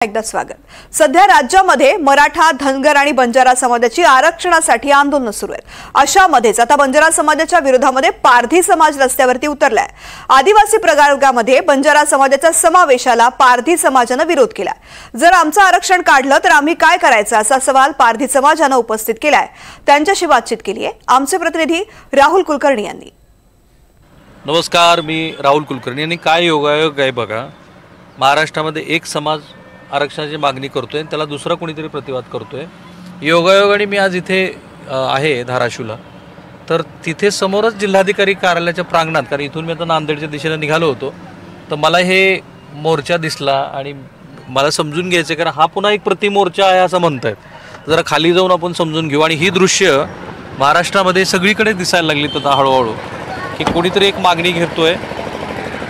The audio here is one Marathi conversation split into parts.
एकदा स्वागत। सध्या राज्यामध्ये मराठा, धनगर आणि बंजारा समाजाची आरक्षणासाठी आंदोलन सुरू आहेत। अशामध्येच आता बंजारा समाजाच्या विरोधामध्ये पारधी समाज रस्त्यावरती उतरलाय। आदिवासी प्रवर्गामध्ये बंजारा समाजाच्या समावेशाला पारधी समाजाने विरोध केलाय। जर आमचं आरक्षण काढलं तर आम्ही काय करायचं असा सवाल पारधी समाजाने उपस्थित केलाय। त्यांच्याशी बातचीत केली आहे आमचे प्रतिनिधी राहुल कुलकर्णी यांनी। नमस्कार, मी राहुल कुलकर्णी। आणि काय योगायोग आहे बघा, महाराष्ट्रामध्ये एक समाज आरक्षणाची मागणी करतोय, त्याला दुसरा कोणीतरी प्रतिवाद करतोय। योगायोगाने मी आज इथे आहे धाराशिवला, तर तिथे समोरच जिल्हाधिकारी कार्यालयाच्या प्रांगणात, कारण इथून मी आता नांदेडच्या दिशेने निघालो होतो, तर मला हे मोर्चा दिसला आणि मला समजून घ्यायचं, कारण हा पुन्हा एक प्रतिमोर्चा आहे असं म्हणतायत। जरा खाली जाऊन आपण समजून घेऊ। आणि ही दृश्य महाराष्ट्रामध्ये सगळीकडे दिसायला लागली तर हळूहळू, की कोणीतरी एक मागणी घेतोय,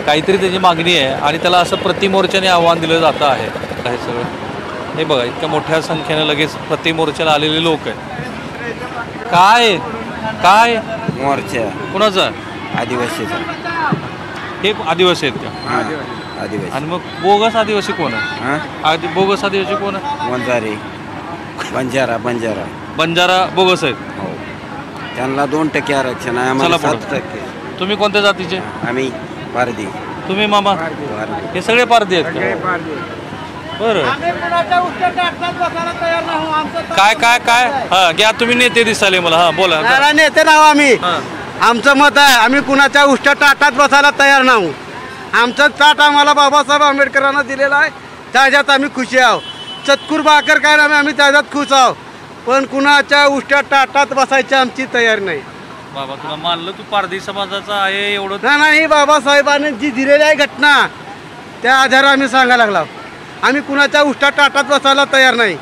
काहीतरी त्याची मागणी आहे आणि त्याला असं प्रतिमोर्चाने आव्हान दिलं जातं आहे सगळं। हे बघा, इतक्या मोठ्या संख्येने लगेच प्रतिमोर्चाला आलेले लोक आहेत। काय काय मोर्चा कुणाचा? आदिवासीचा। हे आदिवासी आहेत का? आदिवासी। आणि मग बोगस आदिवासी कोण आहे? बोगस आदिवासी कोण आहे? वंजारी, बंजारा बंजारा बंजारा बोगस आहेत। हो, त्यांना 2% आरक्षण आहे, आम्हाला 7%। तुम्ही कोणत्या जातीचे? आम्ही पारधी। तुम्ही मामा? हे सगळे पारधी आहेत का? बरं, काय काय काय हा घ्या, तुम्ही नेते दिसाले मला। हा बोला। नेते नाव आम्ही, आमचं मत आहे, आम्ही कुणाच्या उष्ट्या ताटात बसायला तयार नाही। आमचं ताट आम्हाला बाबासाहेब आंबेडकरांना दिलेलं आहे, त्याच्यात आम्ही खुशी आहोत। चतकुर भाकर काय आम्ही त्याच्यात खुश आहोत, पण कुणाच्या उष्ट्या ताटात बसायची आमची तयारी नाही। बाबा, तुला मानलं तू पारधी समाजाचा आहे एवढं? नाही, बाबासाहेबांनी जी दिलेली आहे घटना, त्या आधारे आम्ही सांगायला लागलो। आम्ही कुणाच्या उष्ट्या ताटात बसायला तयार नाही।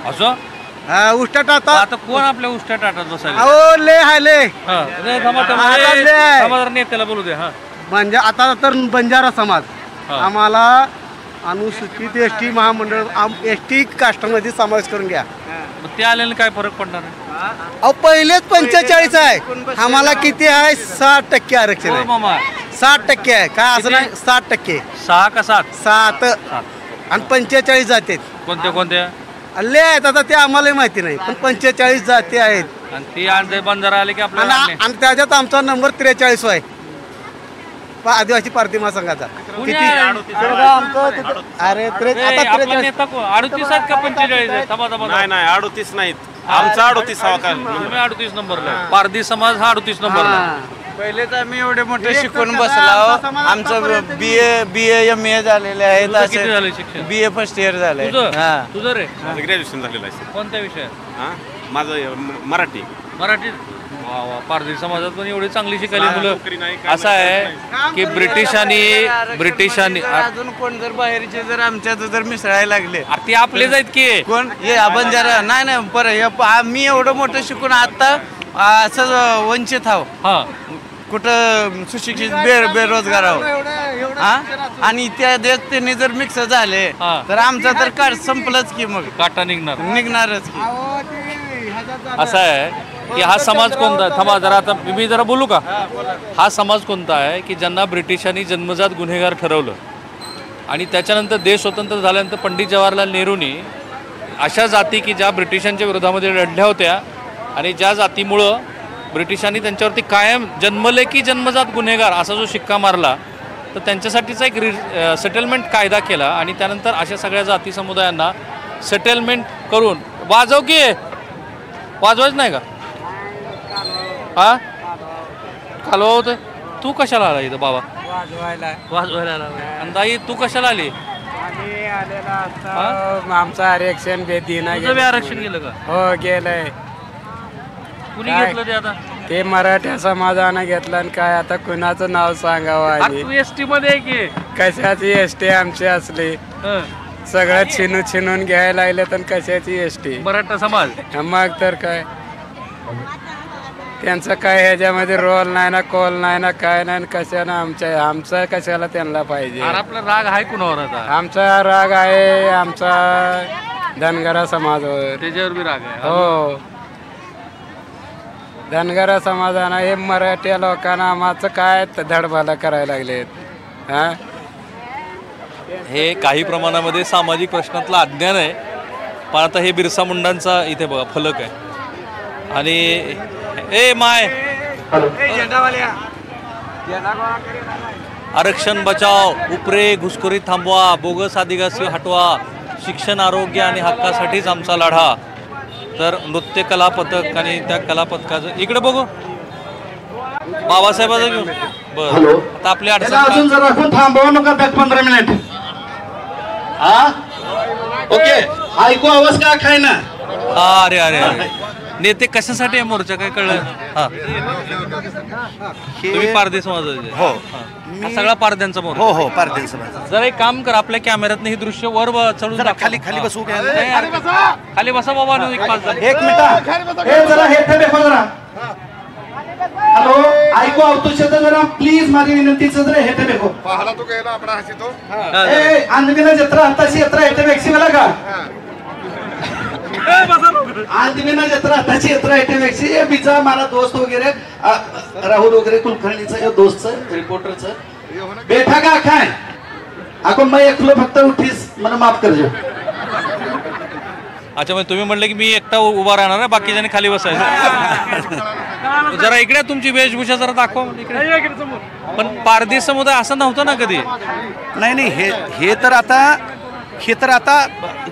असं उष्ट्या ताटात आता कोण आपल्या उष्ट्या ताटात बसायला? अहो ले हाय ले नेत्याला बोलू दे। हा, म्हणजे आता तर बंजारा समाज आम्हाला अनुसूचित एसटी महामंडळ एसटी कास्टमध्ये समावेश करून घ्या। ते आलेले काय फरक पडणार आहे? अहो पहिलेच 45 आहे, आम्हाला किती आहे? 60% आरक्षण आहे मामा। 60% आहे, काय असं नाही, 60%। 6 का 7? 7 आणि 45 जाती कोणत्या कोणत्या ले आहेत, आता ते आम्हाला माहिती नाही, पण 45 जाती आहेत। आणि ती आणते बंजारा आले की आपल्याला? आणि त्याच्यात आमचा नंबर 43 आहे, आदिवासी पारधी महासंघाचा। अरे 38 आहेत का 45 आहेत? नाही 38 नाहीत, आमचा 38 तुम्ही 38 नंबरला, पारधी समाज हा 38 नंबरला। पहिलेच आम्ही एवढे मोठे शिकून बसलो, आमचं बीए MA झालेले आहेत। किती झाले शिक्षण? BA फर्स्ट इयर झाले। तुझं रे? माझं ग्रॅज्युएशन झालेलं आहे। कोणत्या विषयात? माझं मराठी। मराठी? वा वा, पारधी समाजात पण एवढी चांगली शिकायली मुलं। असं आहे की ब्रिटिशांनी अजून कोण जर बाहेरचे जर आमच्यात जर मिसळायला लागले, ते आपलेच आहेत की कोण हे बंजारा? नाही परत मी एवढं मोठं शिकून आता असं वंचित आहो, कुठं सुशिक्षित बेरोजगार आहो। आणि त्या देश त्यांनी जर मिक्स झाले तर आमचं तर कार्ड संपलंच की, मग काटा निघणारच की। असं आहे की हा समाज कोणता आहे? थांबा जरा, आता मी जरा बोलू का? हा समाज कोणता आहे की ज्यांना ब्रिटिशांनी जन्मजात गुन्हेगार ठरवलं आणि त्याच्यानंतर देश स्वतंत्र झाल्यानंतर पंडित जवाहरलाल नेहरूंनी अशा जाती की ज्या ब्रिटिशांच्या विरोधामध्ये लढल्या होत्या आणि ज्या जातीमुळं ब्रिटिशांनी त्यांच्यावरती कायम जन्मले की जन्मजात गुन्हेगार असा जो शिक्का मारला, तर त्यांच्यासाठीचा एक सेटलमेंट कायदा केला आणि त्यानंतर अशा सगळ्या जाती समुदायांना सेटलमेंट करून वाजवायच नाही का? हा, कालवा होतं। तू कशाला आला इथं बाबा? वाजवायला आला। आणि ताई तू कशाला आली? आमचं आरक्षण आरक्षण गेलं का? हो गेलंय। कुणी घेतलं ते? आता ते मराठा समाजानं घेतलं। आणि काय आता कुणाचं नाव सांगावं? तू एसटी मध्ये आहे की कशाची एसटी आमची असली? सगळं छिनून घ्यायला लागले, तर कशाची एसटी? मराठा समाज मग तर काय, त्यांचं काय ह्याच्यामध्ये रोल नाही ना, कॉल नाही ना, काय नाही, कशानं आमचा कशाला त्यांना पाहिजे? आपला राग आहे कुणावर? आता आमचा राग आहे आमचा धनगरा समाजावर, त्याच्यावर बी राग आहे। हो, धनगरा समाजानं हे मराठी लोकांना आमचं काय धडबाला करायला लागलेत। हे काही प्रमाणामध्ये सामाजिक प्रश्नातलं अज्ञान आहे, पण आता हे बिरसा मुंडांचा इथे बघा फलक आहे आणि ए माय आरक्षण बचाव, उपरे घुसखोरी थांबवा, बोगस आदिवासी हटवा, शिक्षण आरोग्य आणि हक्कासाठीच आमचा लढा. तर नृत्य कला पथक आणि त्या कला पथकाचं इकडे बघू बाबासाहेबांचं घेऊन बरं. आता आपल्या अडचण जरा थांबवा नका 15 मिनिट. हा ओके ऐकू आवाज का खाय ना. अरे अरे अरे नेते कशासाठी आहे मोर्चा काय कळलं. हा तुम्ही पारधी समाजाचे. हो हा सगळा पारध्यांचा मोर्चा. हो हो पारधी समाज. जरा एक काम कर आपल्या कॅमेऱ्यात हे दृश्य वर चढून खाली खाली बसू काय. खाली बसा बाबा. एक मिनिट हे जरा हे देखो जरा. हॅलो ऐकू आवतो शब्द जरा प्लीज माझी विनंतीचं जरा हे देखो. पाहला तो गेला आपला हसी तो ए अंधविना जत्रा आताची जत्रा येते व्यक्ती मला का अंधविना जत्रा आताची जत्रा येते व्यक्ती बिचा मला दोस्त वगैरे राहुल वगैरे कुलकर्णीचं दोस्तचं रिपोर्टरचं बैठा का खाय आपण मैं एकलो फक्त उठीस मला माफ करजो. अच्छा म्हणजे तुम्ही म्हणले की मी एकटा उभा राहणार आहे, बाकीच्याने खाली बसायचं. जरा इकडे तुमची वेशभूषा जरा दाखवा इकडे. पण पारधी समुदाय असं नव्हतं ना कधी. नाही नाही हे तर आता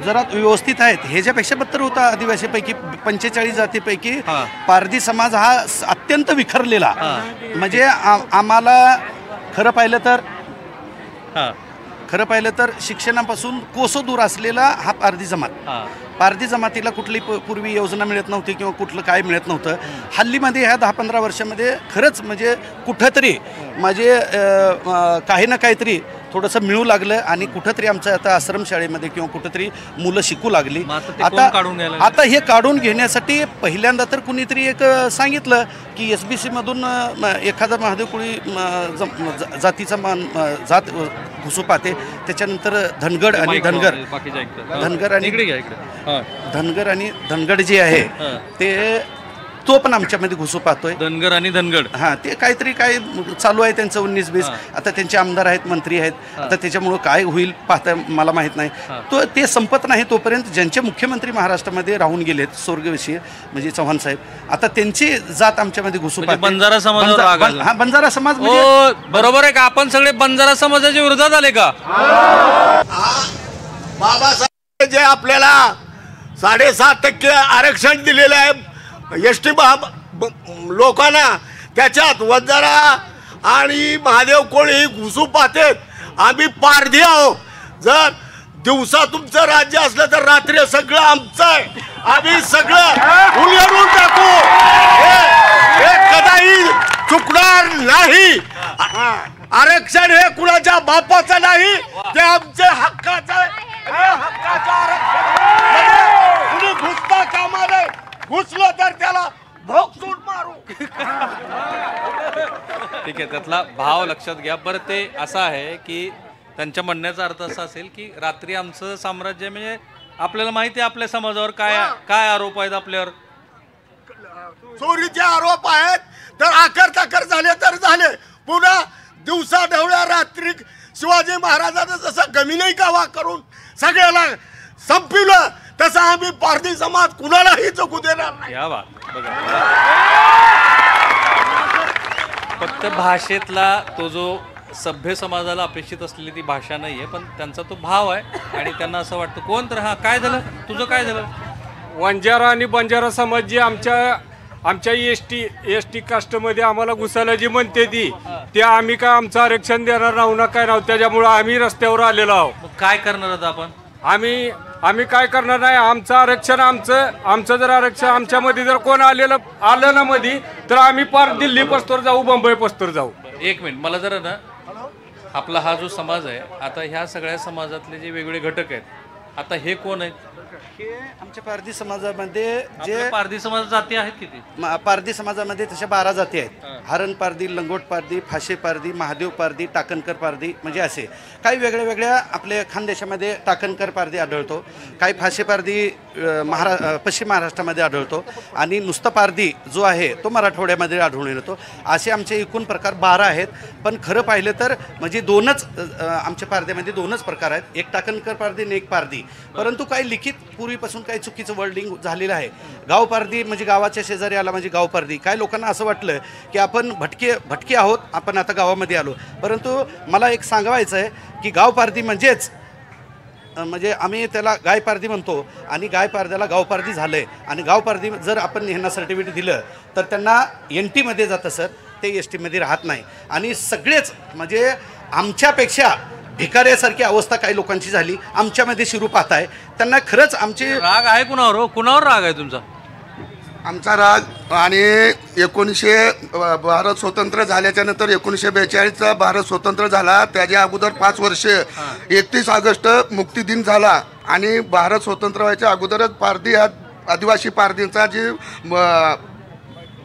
जरा व्यवस्थित आहेत. ह्याच्यापेक्षा बद्दल होता आदिवासीपैकी 45 जातीपैकी पारधी समाज हा अत्यंत विखरलेला. म्हणजे आम्हाला खरं पाहिलं तर शिक्षणापासून कोसो दूर असलेला हा पारधी जमात. पारधी जमातीला कुठली पूर्वी योजना मिळत नव्हती किंवा कुठलं काय मिळत नव्हतं. हल्लीमध्ये ह्या 10-15 वर्षामध्ये खरंच म्हणजे कुठंतरी म्हणजे काही ना काहीतरी थोडंसं मिळू लागलं आणि कुठंतरी आमचं आता आश्रमशाळेमध्ये किंवा कुठंतरी मुलं शिकू लागली. आता हे काढून घेण्यासाठी पहिल्यांदा तर कुणीतरी एक सांगितलं की SBC मधून एखादा महादेव कोळी जातीचा जात घुसू पाहते. त्याच्यानंतर धनगड आणि धनगड जे आहे तो पण आमच्यामध्ये घुसू पाहतोय. धनगर आणि धनगड हा ते काहीतरी काय चालू आहे त्यांचं 19-20. आता त्यांचे आमदार आहेत, मंत्री आहेत. आता त्याच्यामुळं काय होईल पाहता मला माहित नाही. तो ते संपत नाही तोपर्यंत ज्यांचे मुख्यमंत्री महाराष्ट्रामध्ये राहून गेलेत स्वर्गविषयी म्हणजे चव्हाण साहेब, आता त्यांची जात आमच्यामध्ये घुसू पाहते. बंजारा समाज. हा बंजारा समाज बरोबर आहे का. आपण सगळे बंजारा समाजाच्या विरोधात आले का. बाबासाहेब जे आपल्याला 7.5% आरक्षण दिलेलं आहे ST लोकांना, त्याच्यात वंजारा आणि महादेव कोळी घुसू पाहतेत. आम्ही पारधी आहो. जर दिवसा तुमचं राज्य असलं तर रात्री सगळं आमचं आहे. आम्ही सगळं उलगडून टाकू. हे कदाही चुकणार नाही. आरक्षण हे कुणाच्या बापाचं नाही, ते आमचे हक्काचं आहे. हक्काचं आरक्षण कुणी घुसता कामा नये. घुसलं तर त्याला भोगसून मारू. ठीक आहे, त्यातला भाव लक्षात घ्या. बरं ते असं आहे की त्यांच्या म्हणण्याचा अर्थ असा असेल की रात्री आमचं साम्राज्य म्हणजे आपल्याला माहिती आहे आपल्या समाजावर काय आरोप आहेत आपल्यावर. चोरीचे आरोप आहेत तर आकर ताकर झाले तर झाले. पुन्हा दिवसा ढवळ्या रात्री शिवाजी महाराजांना जसं गमिनी कावा करून सगळ्याला संपवलं तसं आम्ही पारधी समाज कुणालाही जगू देणार नाही. या बात बघा. फक्त भाषेतला तो जो सभ्य समाजाला अपेक्षित असलेली ती भाषा नाहीये, पण त्यांचा तो भाव आहे आणि त्यांना असं वाटतं कोण तर हा काय झालं तुझं काय झालं. वंजारा आणि बंजारा समाज जी आमच्या एसटी कास्टमध्ये आम्हाला घुसायला जी म्हणते ती आम्ही काय आमचं आरक्षण देणार नाव ना काय नाव. त्याच्यामुळं आम्ही रस्त्यावर आलेलो आहोत. काय करणार आता आपण. आम्ही काय करणार नाही. आमचं आरक्षण आमचं जर आरक्षण आमच्यामध्ये जर कोण आलं ना मध्ये तर आम्ही पार दिल्ली पस्तोर जाऊ, मुंबई पस्तोर जाऊ. एक मिनिट मला जरा ना आपला हा जो समाज आहे आता ह्या सगळ्या समाजातले जे वेगवेगळे घटक आहेत आता हे कोण आहेत? हे आमच्या पारधी समाजामध्ये जे आपल्या पारधी समाजात जाती आहेत किती? पारधी समाजामध्ये तशा 12 जाती आहेत. हरण पारधी, लंगोट पारधी, फाशे पारधी, महादेव पारधी, टाकणकर पारधी, म्हणजे असे काही वेगळ्या वेगळ्या आपल्या खानदेशामध्ये टाकणकर पारधी आढळतो. काही फाशे पारधी पश्चिम महाराष्ट्रामध्ये आढळतो आणि नुसता पारधी जो आहे तो मराठवाड्यामध्ये आढळून येतो. असे आमचे एकूण प्रकार 12 आहेत. पण खरं पाहिलं तर म्हणजे दोनच आमच्या पारध्यामध्ये 2च प्रकार आहेत, एक टाकणकर पारधी आणि एक पारधी. परंतु काही लिखित पूर्वीपासून काही चुकीचं वर्डिंग झालेलं आहे. गाव पारधी म्हणजे गावाच्या शेजारी आला म्हणजे गाव पारधी. काही लोकांना असं वाटलं की आपण भटके आहोत, आपण आता गावामध्ये आलो. परंतु मला एक सांगायचं आहे की गाव पारधी म्हणजेच म्हणजे आम्ही त्याला गाय पारधी म्हणतो आणि गाय पारध्याला गाव पारधी झालं आहे. आणि गाव पारधी जर आपण ह्यांना सर्टिफिकेट दिलं तर त्यांना NTमध्ये जातं सर, ते STमध्ये राहत नाही. आणि सगळेच म्हणजे आमच्यापेक्षा भिकाऱ्यासारखी अवस्था काही लोकांची झाली. आमच्यामध्ये शिरू पाहताय त्यांना खरंच आमचे राग आहे कुणावर हो? कुणावर राग आहे तुमचा? आमचा राग आणि 1900 भारत स्वतंत्र झाल्याच्या नंतर 1942चा भारत स्वतंत्र झाला. त्याच्या अगोदर 5 वर्ष 31 ऑगस्ट मुक्ती झाला आणि भारत स्वतंत्र व्हायच्या अगोदरच पारधी आदिवासी पारधींचा जी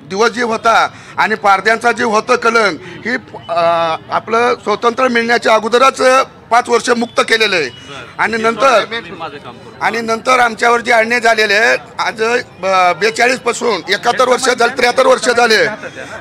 दिवस जीव होता आणि पारध्यांचा जीव होतं कलंक ही आपलं स्वातंत्र्य मिळण्याच्या अगोदरच 5 वर्ष मुक्त केलेलं आहे. आणि नंतर आमच्यावर जे अन्याय झालेले आहे आज 42 पासून 71 वर्ष झाले, 73 वर्ष झाले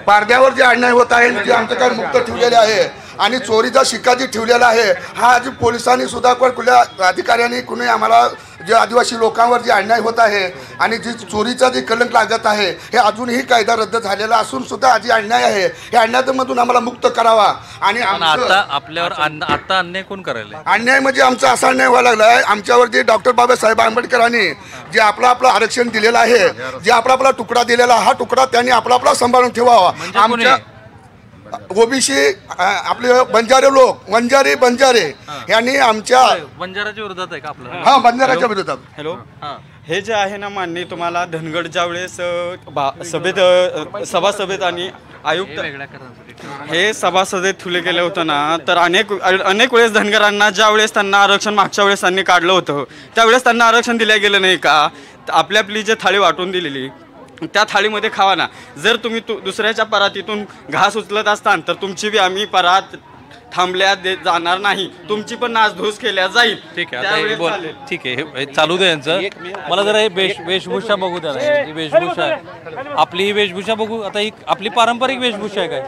पारध्यावर जे अन्याय होत आहे जे आमच्याकडे मुक्त ठेवलेले आहे आणि चोरीचा शिक्का जी ठेवलेला आहे हा आज पोलिसांनी सुद्धा कुठल्या अधिकाऱ्यांनी कुणी आम्हाला जे आदिवासी लोकांवर जे अन्याय होत आहे आणि जी चोरीचा जे कलंक लागत आहे हे अजूनही कायदा रद्द झालेला असून सुद्धा जे अन्याय आहे हे अन्यायामधून आम्हाला मुक्त करावा. आणि आता आपल्यावर आता अन्याय कोण करायला? अन्याय म्हणजे आमचा असा अन्याय व्हायला लागला आहे आमच्यावर जे डॉक्टर बाबासाहेब आंबेडकरांनी जे आपलं आरक्षण दिलेलं आहे, जे आपला तुकडा दिलेला हा तुकडा त्यांनी आपला सांभाळून ठेवावा. आमच्या ओबीसी आपले बंजारे लोक बंजारे यांनी आमच्या बंजाराच्या विरोधात आहे का आपलं? हा, बंजाराच्या विरोधात. हॅलो, हे जे आहे ना माननीय तुम्हाला धनगड ज्यावेळेस सभासभेत आणि आयुक्त हे सभासदेत ठेवले गेले होतं ना, तर अनेक वेळेस धनगरांना ज्यावेळेस त्यांना आरक्षण मागच्या वेळेस त्यांनी काढलं होतं त्यावेळेस त्यांना आरक्षण दिलं गेलं नाही का? आपली जे थाळी वाटून दिलेली त्या थाळीमध्ये खावा ना. जर तुम्ही दुसऱ्याच्या परातीतून घास उचलत असतान तर तुमची बी आम्ही परात थांबल्या जाणार नाही, तुमची पण नासधूस केल्या जाईल. ठीक आहे, ठीक आहे, चालू दे यांचं. मला जरा हे वेशभूषा बघू द्या. ही वेशभूषा आहे आपली, ही वेशभूषा बघू. आता ही आपली पारंपरिक वेशभूषा आहे काय?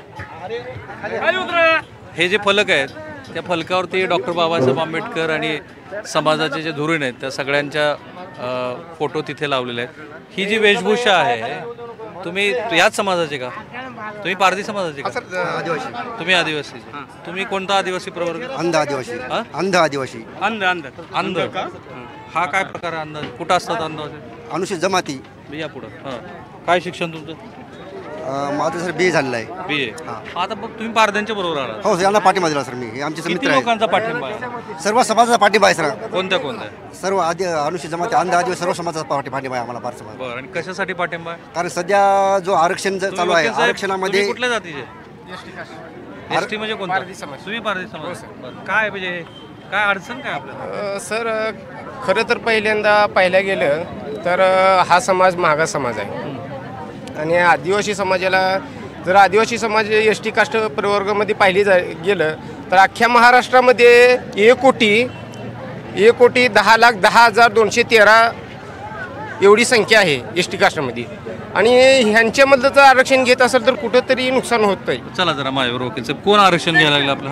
हे जे फलक आहेत त्या फलकावरती डॉक्टर बाबासाहेब आंबेडकर आणि समाजाचे जे धोरण आहेत त्या सगळ्यांच्या फोटो तिथे लावलेले आहेत. ही जी वेशभूषा आहे तुम्ही याच समाजाचे का? तुम्ही पारधी समाजाचे का? आदिवासी. तुम्ही आदिवासी. तुम्ही कोणता आदिवासी प्रवर्ग? अंध आदिवासी. अंध आदिवासी. अंध का? हा काय प्रकार आहे? अंदाज कुठं असतात? अंदाज अनुसूचित जमाती बिया पुढं. काय शिक्षण तुमचं? माझं सर BA झालेलं आहे. BA. आता बघ तुम्ही पारध्यांच्या बरोबर आहात. हो, यांना पाठिंबा दिला सर मी. आमचे किती लोकांचा पाठिंबा आहे? सर्व समाजाचा पाठिंबा आहे सर. कोणत्या? सर्व अनुसूचित जमाती अंध आदिवासी सर्व समाजाचा पाठिंबा आहे आम्हाला भारत समाज. बरं, आणि कशासाठी पाठिंबा आहे? कारण सध्या जो आरक्षण चालू आहे आरक्षणामध्ये कुठल्या जातीचे? ST म्हणजे कोणता? तुम्ही पारधी समाज. काय म्हणजे काय अडचण काय आपल्याला? सर खरं तर पहिल्यांदा पाहायला गेलं तर हा समाज मागास समाज आहे आणि आदिवासी समाजाला जर आदिवासी समाज ST कास्ट प्रवर्गामध्ये पाहिली गेलं तर अख्ख्या महाराष्ट्रामध्ये 1,10,10,213 एवढी संख्या आहे ST कास्टमध्ये आणि ह्यांच्यामधलं जर आरक्षण घेत असेल तर कुठंतरी नुकसान होत आहे. चला जरा माझ्यावर ओके. कोण आरक्षण घ्यायला लागलं आपलं?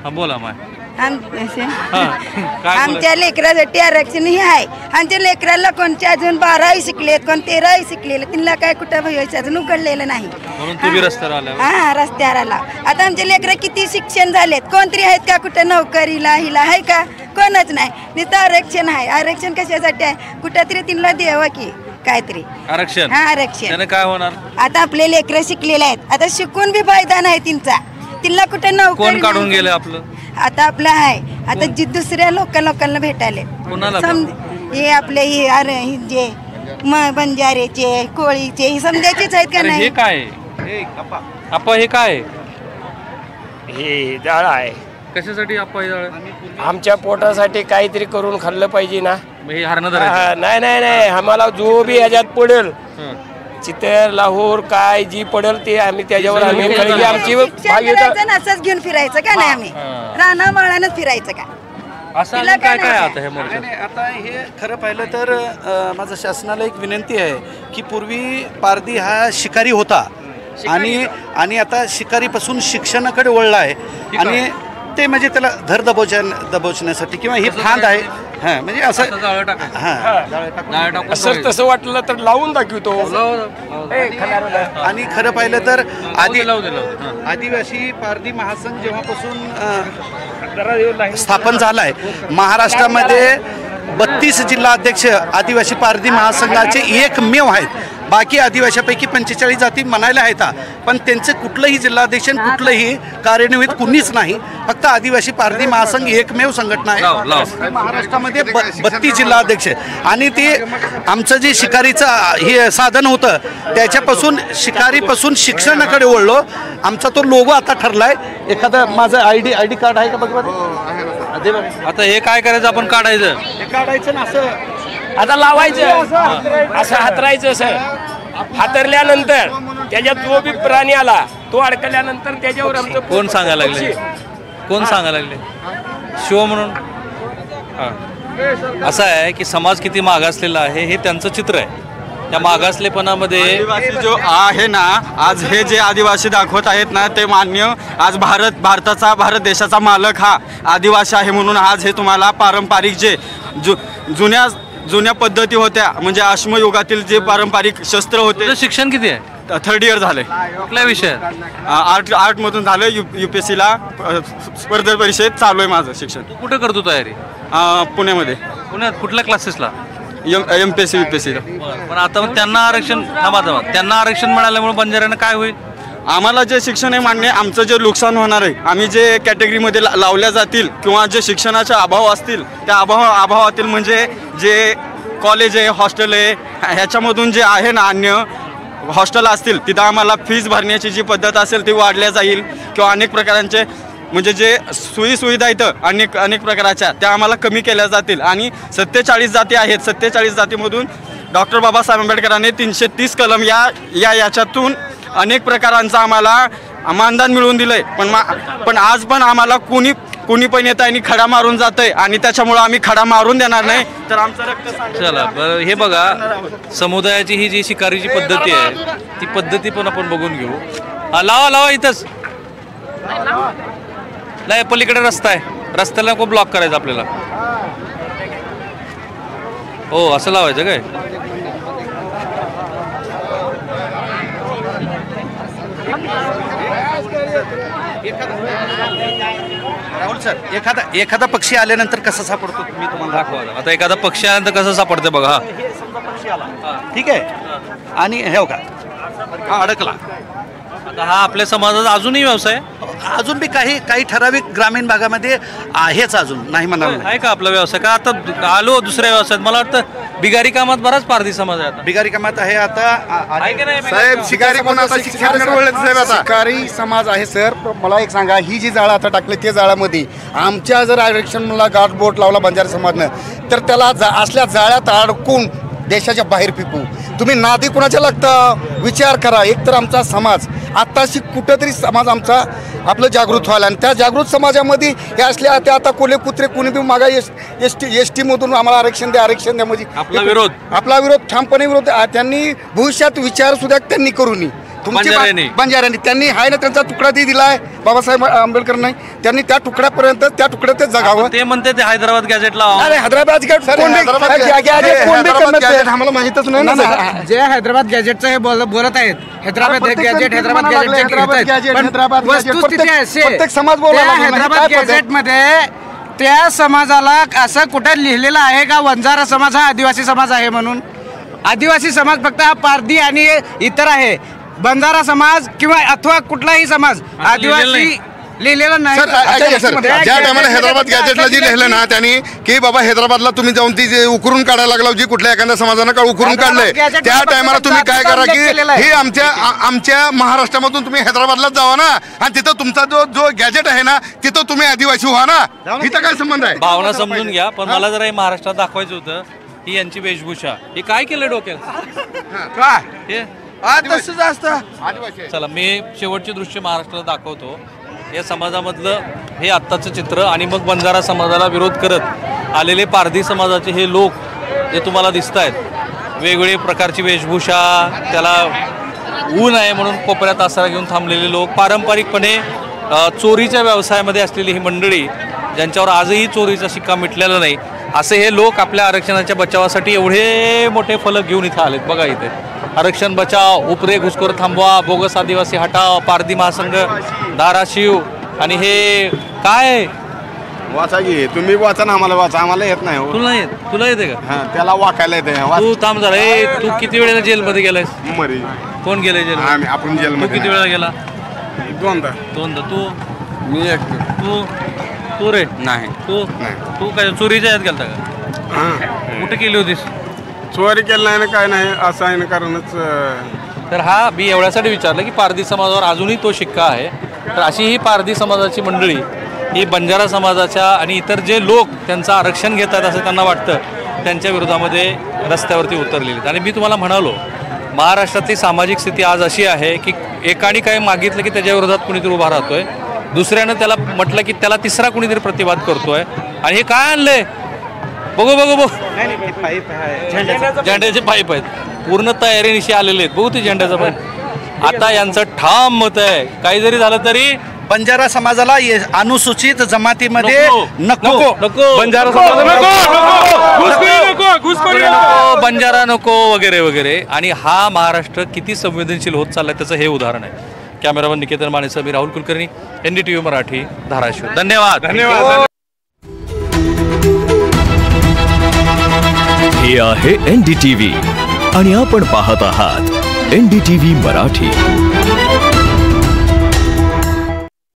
हां बोला माय. आमच्या लेकरासाठी आरक्षण हे आहे. आमच्या लेकराला कोणते अजून 12वी शिकलेत, कोण 13वी शिकलेले, त्यांना काय कुठं व्हायचं अजून उघडलेलं नाही. हा, रस्त्यावर आला. आता आमचे लेकरं किती शिक्षण झालेत, कोणतरी आहेत का कुठं नोकरीला हिला आहे का? कोणच नाही. नुसतं आरक्षण आहे. आरक्षण कशासाठी आहे? कुठंतरी त्यांना द्यावं की काहीतरी आरक्षण. हा, आरक्षण काय होणार? आता आपले लेकरं शिकलेले आहेत, आता शिकून बी फायदा नाही त्यांचा. तिला कुठे नोकरी कोण काढून गेले आपलं? आता आपलं आहे. आता जी दुसऱ्या लोकांना भेटायले हे आपले जे बंजारेचे कोळीचे हे समजायचेच आहेत का नाही? हे काय? हे काय? हे डाळ आहे. कशासाठी अप्पा आमच्या पोटासाठी काहीतरी करून खाल्लं पाहिजे ना. हरणं नाही आम्हाला जो बी याच्यात पडेल चितर लाहोर काय जी पडेल ते आम्ही त्याच्यावर आम्ही खरेदी आमची असंच घेऊन फिरायचं का नाही, आम्ही राणा माळानच फिरायचं का. आता हे खरं पाहिलं तर माझं शासनाला एक विनंती आहे की पूर्वी पारधी हा शिकारी होता आणि आता शिकारीपासून शिक्षणाकडे वळला आहे आणि ते म्हणजे त्याला धर दबोचण्यासाठी किंवा ही फांद आहे. हां म्हणजे असं असं तसं वाटलं तर लावून दाखवतो. आणि खरं पाहिलं तर आदिवासी पारधी महासंघ जेव्हापासून स्थापन झाला आहे महाराष्ट्रामध्ये 32 जिल्हा अध्यक्ष आदिवासी पारधी महासंघाचे एकमेव आहेत. बाकी आदिवासीपैकी 45 जाती म्हणायला आहेत पण त्यांचे कुठलंही जिल्हाध्यक्ष कुठलंही कार्यान्वित कुणीच नाही. फक्त आदिवासी पारधी महासंघ एकमेव संघटना आहे महाराष्ट्रामध्ये 32 जिल्हाध्यक्ष. आणि ते आमचं जे शिकारीचं हे साधन होतं त्याच्यापासून शिकारीपासून शिक्षणाकडे वळलो. आमचा तो लोगो आता ठरलाय. एखादा माझं आय डी कार्ड आहे का बघ. आता हे काय करायचं आपण काढायचं ना असं आता लावायचं असं हातरायचं सर. हातरल्यानंतर त्याच्यात जो बी प्राणी आला तो अडकल्यानंतर त्याच्यावर आमचं कोण सांगायला लागले शिव म्हणून. असं आहे की समाज किती मागासलेला आहे हे त्यांचं चित्र आहे. त्या मागासलेपणामध्ये आदिवासी जो आहे ना आज हे जे आदिवासी दाखवत आहेत ना ते मान्य. आज भारत देशाचा मालक हा आदिवासी आहे म्हणून आज हे तुम्हाला पारंपरिक जे जुन्या पद्धती होत्या म्हणजे अश्मयुगातील जे पारंपरिक शस्त्र होते. शिक्षण किती आहे? 3rd इयर झाले. कुठल्या विषयात? आर्टमधून झालं. UPSC ला स्पर्धा परीक्षेत चालू आहे माझं शिक्षण. कुठे करतो तयारी? पुण्यामध्ये. पुण्यात कुठल्या क्लासेसला? MPSC UPSC ला. पण आता त्यांना आरक्षण त्यांना आरक्षण मिळाल्यामुळे बंजाऱ्यांना काय होईल? आम्हाला जे शिक्षण आहे मान्य. आमचं जे नुकसान होणार आहे आम्ही जे कॅटेगरीमध्ये लावल्या जातील किंवा जे शिक्षणाचे अभाव असतील त्या अभावातील म्हणजे जे कॉलेज आहे हॉस्टेल आहे ह्याच्यामधून जे आहे ना अन्य हॉस्टेल असतील तिथं आम्हाला फीज भरण्याची जी पद्धत असेल ती वाढल्या जाईल किंवा अनेक प्रकारांचे म्हणजे जे सुविधा इथं अनेक प्रकारच्या त्या आम्हाला कमी केल्या जातील. आणि 47 जाती आहेत. 47 जातीमधून डॉक्टर बाबासाहेब आंबेडकरांनी 330 कलम याच्यातून अनेक प्रकारांचं आम्हाला मानधन मिळवून दिलंय. पण आज पण आम्हाला कुणी पण येत आहे आणि खडा मारून जातंय आणि त्याच्यामुळं आम्ही खडा मारून देणार नाही तर आमचं रक्त. चला बरं हे बघा समुदायाची ही जी शिकारीची पद्धती आहे ती पद्धती पण आपण बघून घेऊ. लावा इथंच नाही पलीकडे रस्ता आहे. रस्त्याला नको ब्लॉक करायचं आपल्याला. हो असं लावायचं काय? राहुल सर एखादा पक्षी आल्यानंतर कसा सापडतो मी तुम्हाला दाखवा. आता एखादा पक्षी आल्यानंतर कसं सापडतं बघा. ठीक आहे. आणि हे का हा अडकला. आता हा आपल्या समाजात अजूनही व्यवसाय अजून बी काही ठराविक ग्रामीण भागामध्ये आहेच अजून नाही म्हणाल आहे का आपला व्यवसाय का? आता आलो दुसऱ्या व्यवसायात मला वाटतं बिगारी कामात बराच पारधी समाज आहे. बिगारी कामात आहे आता साहेब. शिकारी समाज आहे सर. मला एक सांगा ही जी जाळं आता टाकले ते जाळ्यामध्ये आमच्या जर आरक्षण मला गाठ बोट लावला बंजारा समाजनं तर त्याला असल्या जाळ्यात अडकून देशाच्या बाहेर पिकू. तुम्ही नादी कुणाच्या लागता विचार करा. एक तर आमचा समाज आत्ताशी कुठंतरी समाज आमचा आपलं जागृत व्हायला आणि त्या जागृत समाजामध्ये हे असल्या त्या आता कोले कुत्रे कोणी बी मागा एस टीमधून आम्हाला आरक्षण द्या म्हणजे आपला विरोध ठामपणे विरोध. त्यांनी भविष्यात विचार सुद्धा त्यांनी करू नये. बंजाऱ्यांनी त्यांनी आहे ना त्यांचा तुकडा दिलाय बाबासाहेब आंबेडकरांनी. त्यांनी त्या तुकड्यात जगावं. ते म्हणते ते हैदराबाद गॅजेटला. अरे हैदराबाद गॅजेट आम्हाला माहितच नाही ना. जे हैदराबाद गॅजेटचं हे बोलत आहेत हैदराबाद गॅजेट मध्ये त्या समाजाला असं कुठे लिहिलेलं आहे का बंजारा समाज हा आदिवासी समाज आहे म्हणून? आदिवासी समाज फक्त हा पारधी आणि इतर आहे. बंजारा समाज किंवा अथवा कुठलाही समाज आदिवासी लिहिलेलं नाही. ज्या टायमाला हैदराबाद गॅजेटला जी लिहिलं ना त्यांनी की बाबा हैदराबादला तुम्ही जाऊन ती जे उकरून काढायला लागला, जी कुठल्या एखाद्या समाजानं का उकरून काढलंय, त्या टायमाला तुम्ही काय करा की हे आमच्या महाराष्ट्रामधून तुम्ही हैदराबादलाच जावा ना, आणि तिथं तुमचा जो गॅजेट आहे ना तिथं तुम्ही आदिवासी व्हा ना. इथं काय संबंध आहे? भावना समजून घ्या, पण मला जरा हे महाराष्ट्रात दाखवायचं होतं ही यांची वेशभूषा. हे काय केलं डोक्यात? काय हे तसंच असतं. चला मी शेवटची दृश्य महाराष्ट्राला दाखवतो. या समाजामधलं हे आत्ताचं चित्र, आणि मग बंजारा समाजाला विरोध करत आलेले पारधी समाजाचे हे लोक जे तुम्हाला दिसत आहेत, वेगवेगळे प्रकारची वेशभूषा, त्याला ऊन आहे म्हणून कोपऱ्यात आसरा घेऊन थांबलेले लोक, पारंपरिकपणे चोरीच्या व्यवसायामध्ये असलेली ही मंडळी, ज्यांच्यावर आजही चोरीचा शिक्का मिटलेला नाही, असे हे लोक आपल्या आरक्षणाच्या बचावासाठी एवढे मोठे फलक घेऊन इथं आलेत. बघा इथे आरक्षण बचाव, उपरे घुसखोर थांबवा, बोगस आदिवासी हटाव, पारधी महासंघ, धाराशिव, आणि हे काय वाचा की तुम्ही वाचा ना, आम्हाला वाचा, आम्हाला येत नाही. तुला येते का? त्याला वाकायला येते. तू थांब जरा. ए तू किती वेळेला जेलमध्ये गेलायस? मरी. कोण गेले जेल? आपण जेलमध्ये. तू किती वेळा गेला? दोनदा. तू? मी एक. तू रे? नाही. तू काय चोरीच्या यात गेलता का? कुठे केली होतीस? चोरी केलं नाही ना, काय नाही, असं आहे ना कारणच. तर हा मी एवढ्यासाठी विचारलं की पारधी समाजावर अजूनही तो शिक्का आहे. तर अशी ही पारधी समाजाची मंडळी ही बंजारा समाजाच्या आणि इतर जे लोक त्यांचं आरक्षण घेतात असं त्यांना वाटतं, त्यांच्या विरोधामध्ये रस्त्यावरती उतरलेली. आणि मी तुम्हाला म्हणालो, महाराष्ट्रातली सामाजिक स्थिती आज अशी आहे की एकाने काही मागितलं की त्याच्या विरोधात कुणीतरी उभा राहतोय, दुसऱ्यानं त्याला म्हटलं की त्याला तिसरा कुणीतरी प्रतिवाद करतोय. आणि हे काय आणलंय? बघू झेंड्याचे पाईप आहेत, पूर्ण तयारीनिशी आलेले आहेत. बघू ते झेंड्याचं पाईप. आता यांचं ठाम मत आहे, काही जरी झालं तरी बंजारा समाजाला अनुसूचित जमातीमध्ये नको. बंजारा बंजारा नको वगैरे वगैरे. आणि हा महाराष्ट्र किती संवेदनशील होत चाललाय त्याचं हे उदाहरण आहे. कॅमेरामन निकेतन मानेसह मी राहुल कुलकर्णी, NDTV मराठी, धाराशिव. धन्यवाद. हे आहे NDTV आणि आपण पाहत आहात NDTV मराठी.